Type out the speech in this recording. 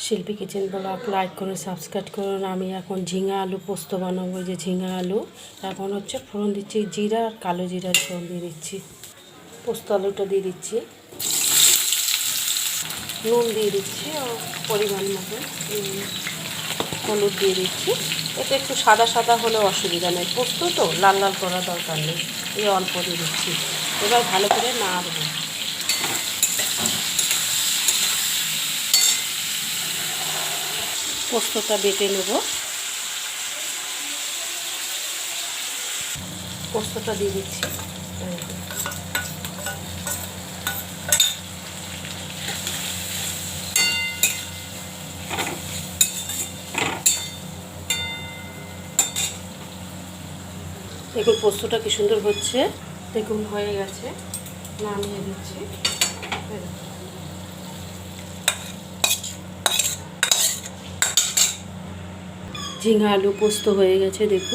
শিল্পী kitchen blog like করুন, subscribe করুন। আমি এখন ঝিঙা আলু পোস্ত বানাবো। যে ঝিঙা আলু এখন হচ্ছে ফোড়ন দিচ্ছি, জিরা আর কালো জিরার ফোড়ন দিয়ে দিচ্ছি। পোস্ত আলুটা দিয়ে দিচ্ছি, নুন দিয়ে দিচ্ছি পরিমাণ মতো, হলুদ দিয়ে দিচ্ছি। এটা একটু সাদা সাদা হলে অসুবিধা নেই, পোস্ত তো লাল লাল করার দরকার নেই। এই অল্প দিয়ে দিচ্ছি। এবার ভালো করে নাড়বো। পোস্তটা বেটে নেব। পোস্তটা দিয়ে দিচ্ছি। দেখুন পোস্তটা কি সুন্দর হচ্ছে, দেখুন হয়ে গেছে, নামিয়ে দিচ্ছি। ঝিঙা আলু পোস্ত হয়ে গেছে দেখুন।